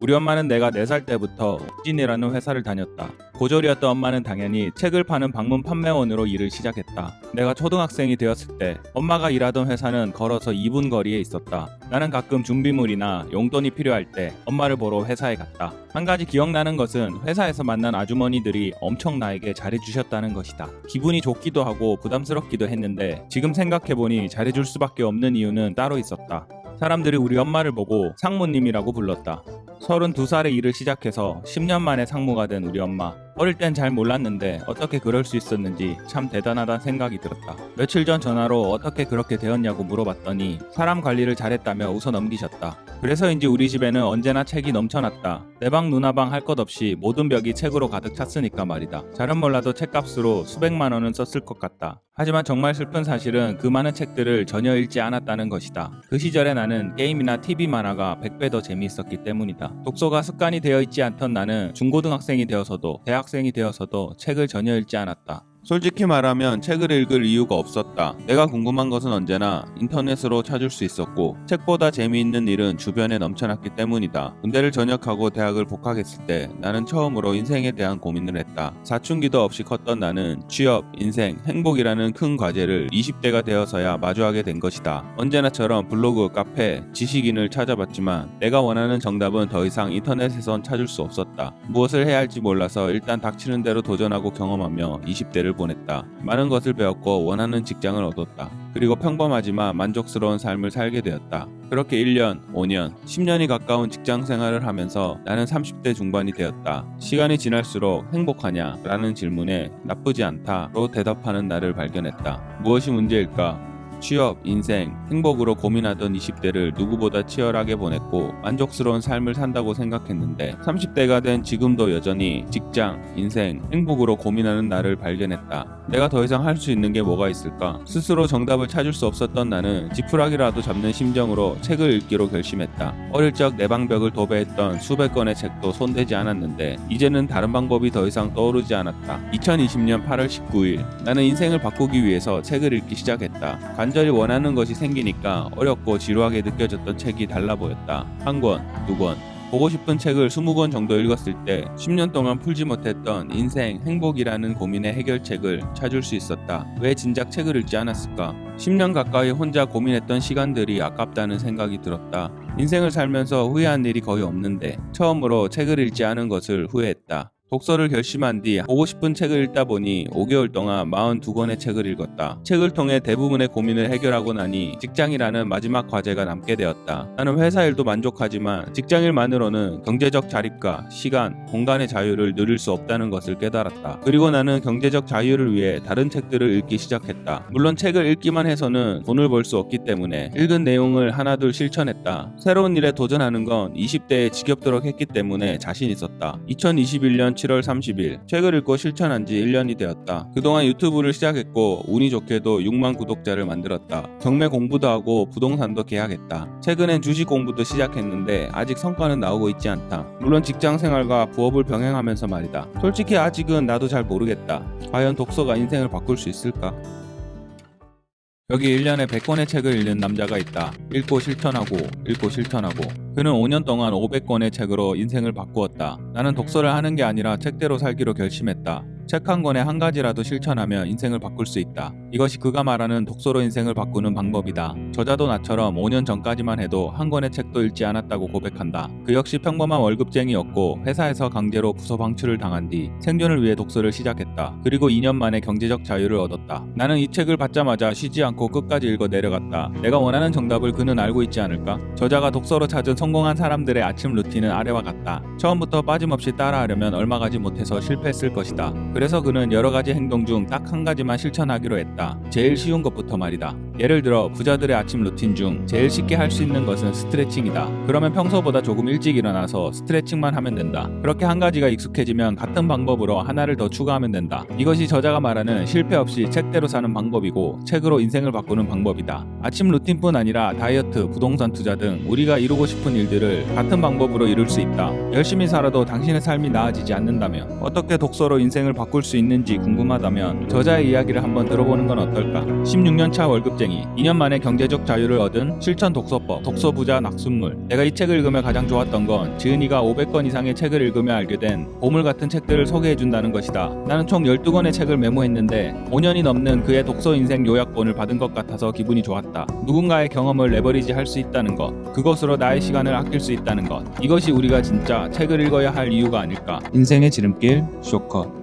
우리 엄마는 내가 4살 때부터 옥진이라는 회사를 다녔다. 고졸이었던 엄마는 당연히 책을 파는 방문 판매원으로 일을 시작했다. 내가 초등학생이 되었을 때 엄마가 일하던 회사는 걸어서 2분 거리에 있었다. 나는 가끔 준비물이나 용돈이 필요할 때 엄마를 보러 회사에 갔다. 한 가지 기억나는 것은 회사에서 만난 아주머니들이 엄청 나에게 잘해주셨다는 것이다. 기분이 좋기도 하고 부담스럽기도 했는데 지금 생각해보니 잘해줄 수밖에 없는 이유는 따로 있었다. 사람들이 우리 엄마를 보고 상무님이라고 불렀다. 32살에 일을 시작해서 10년 만에 상무가 된 우리 엄마. 어릴 땐 잘 몰랐는데 어떻게 그럴 수 있었는지 참 대단하다는 생각이 들었다. 며칠 전 전화로 어떻게 그렇게 되었냐고 물어봤더니 사람 관리를 잘했다며 웃어 넘기셨다. 그래서인지 우리 집에는 언제나 책이 넘쳐났다. 내 방 누나 방 할 것 없이 모든 벽이 책으로 가득 찼으니까 말이다. 잘은 몰라도 책값으로 수백만 원은 썼을 것 같다. 하지만 정말 슬픈 사실은 그 많은 책들을 전혀 읽지 않았다는 것이다. 그 시절에 나는 게임이나 TV 만화가 100배 더 재미있었기 때문이다. 독서가 습관이 되어 있지 않던 나는 중고등학생이 되어서도 대학생이 되어서도 책을 전혀 읽지 않았다. 솔직히 말하면 책을 읽을 이유가 없었다. 내가 궁금한 것은 언제나 인터넷으로 찾을 수 있었고 책보다 재미있는 일은 주변에 넘쳐났기 때문이다. 군대를 전역하고 대학을 복학했을 때 나는 처음으로 인생에 대한 고민을 했다. 사춘기도 없이 컸던 나는 취업, 인생, 행복이라는 큰 과제를 20대가 되어서야 마주하게 된 것이다. 언제나처럼 블로그, 카페, 지식인을 찾아봤지만 내가 원하는 정답은 더 이상 인터넷에선 찾을 수 없었다. 무엇을 해야 할지 몰라서 일단 닥치는 대로 도전하고 경험하며 20대를 보냈다. 많은 것을 배웠고 원하는 직장을 얻었다. 그리고 평범하지만 만족스러운 삶을 살게 되었다. 그렇게 1년, 5년, 10년이 가까운 직장 생활을 하면서 나는 30대 중반이 되었다. 시간이 지날수록 행복하냐? 라는 질문에 나쁘지 않다로 대답하는 나를 발견했다. 무엇이 문제일까? 취업, 인생, 행복으로 고민하던 20대를 누구보다 치열하게 보냈고 만족스러운 삶을 산다고 생각했는데 30대가 된 지금도 여전히 직장, 인생, 행복으로 고민하는 나를 발견했다. 내가 더 이상 할 수 있는 게 뭐가 있을까? 스스로 정답을 찾을 수 없었던 나는 지푸라기라도 잡는 심정으로 책을 읽기로 결심했다. 어릴 적 내 방벽을 도배했던 수백 권의 책도 손대지 않았는데 이제는 다른 방법이 더 이상 떠오르지 않았다. 2020년 8월 19일 나는 인생을 바꾸기 위해서 책을 읽기 시작했다. 간절히 원하는 것이 생기니까 어렵고 지루하게 느껴졌던 책이 달라 보였다. 한 권, 두 권. 보고 싶은 책을 20권 정도 읽었을 때 10년 동안 풀지 못했던 인생, 행복이라는 고민의 해결책을 찾을 수 있었다. 왜 진작 책을 읽지 않았을까? 10년 가까이 혼자 고민했던 시간들이 아깝다는 생각이 들었다. 인생을 살면서 후회한 일이 거의 없는데 처음으로 책을 읽지 않은 것을 후회했다. 독서를 결심한 뒤 보고 싶은 책을 읽다 보니 5개월 동안 42권의 책을 읽었다. 책을 통해 대부분의 고민을 해결하고 나니 직장이라는 마지막 과제가 남게 되었다. 나는 회사 일도 만족하지만 직장일만으로는 경제적 자립과 시간, 공간의 자유를 누릴 수 없다는 것을 깨달았다. 그리고 나는 경제적 자유를 위해 다른 책들을 읽기 시작했다. 물론 책을 읽기만 해서는 돈을 벌 수 없기 때문에 읽은 내용을 하나둘 실천했다. 새로운 일에 도전하는 건 20대에 지겹도록 했기 때문에 자신 있었다. 2021년 7월 30일 책을 읽고 실천한 지 1년이 되었다. 그동안 유튜브를 시작했고 운이 좋게도 6만 구독자를 만들었다. 경매 공부도 하고 부동산도 계약했다. 최근엔 주식 공부도 시작했는데 아직 성과는 나오고 있지 않다. 물론 직장 생활과 부업을 병행하면서 말이다. 솔직히 아직은 나도 잘 모르겠다. 과연 독서가 인생을 바꿀 수 있을까? 여기 1년에 100권의 책을 읽는 남자가 있다. 읽고 실천하고 읽고 실천하고. 그는 5년 동안 500권의 책으로 인생을 바꾸었다. 나는 독서를 하는 게 아니라 책대로 살기로 결심했다. 책 한 권에 한 가지라도 실천하며 인생을 바꿀 수 있다. 이것이 그가 말하는 독서로 인생을 바꾸는 방법이다. 저자도 나처럼 5년 전까지만 해도 한 권의 책도 읽지 않았다고 고백한다. 그 역시 평범한 월급쟁이였고 회사에서 강제로 부서 방출을 당한 뒤 생존을 위해 독서를 시작했다. 그리고 2년 만에 경제적 자유를 얻었다. 나는 이 책을 받자마자 쉬지 않고 끝까지 읽어 내려갔다. 내가 원하는 정답을 그는 알고 있지 않을까? 저자가 독서로 찾은 성공한 사람들의 아침 루틴은 아래와 같다. 처음부터 빠짐없이 따라하려면 얼마 가지 못해서 실패했을 것이다. 그래서 그는 여러 가지 행동 중 딱 한 가지만 실천하기로 했다. 제일 쉬운 것부터 말이다. 예를 들어 부자들의 아침 루틴 중 제일 쉽게 할 수 있는 것은 스트레칭이다. 그러면 평소보다 조금 일찍 일어나서 스트레칭만 하면 된다. 그렇게 한 가지가 익숙해지면 같은 방법으로 하나를 더 추가하면 된다. 이것이 저자가 말하는 실패 없이 책대로 사는 방법이고 책으로 인생을 바꾸는 방법이다. 아침 루틴뿐 아니라 다이어트, 부동산 투자 등 우리가 이루고 싶은 일들을 같은 방법으로 이룰 수 있다. 열심히 살아도 당신의 삶이 나아지지 않는다면 어떻게 독서로 인생을 바꿀 수 있는지 궁금하다면 저자의 이야기를 한번 들어보는 건 어떨까? 16년차 월급쟁이 인생이 2년 만에 경제적 자유를 얻은 실천 독서법 독서부자 낙순물. 내가 이 책을 읽으며 가장 좋았던 건 지은이가 500권 이상의 책을 읽으며 알게 된 보물 같은 책들을 소개해준다는 것이다. 나는 총 12권의 책을 메모했는데 5년이 넘는 그의 독서 인생 요약본을 받은 것 같아서 기분이 좋았다. 누군가의 경험을 레버리지 할 수 있다는 것, 그것으로 나의 시간을 아낄 수 있다는 것, 이것이 우리가 진짜 책을 읽어야 할 이유가 아닐까. 인생의 지름길 쇼컷.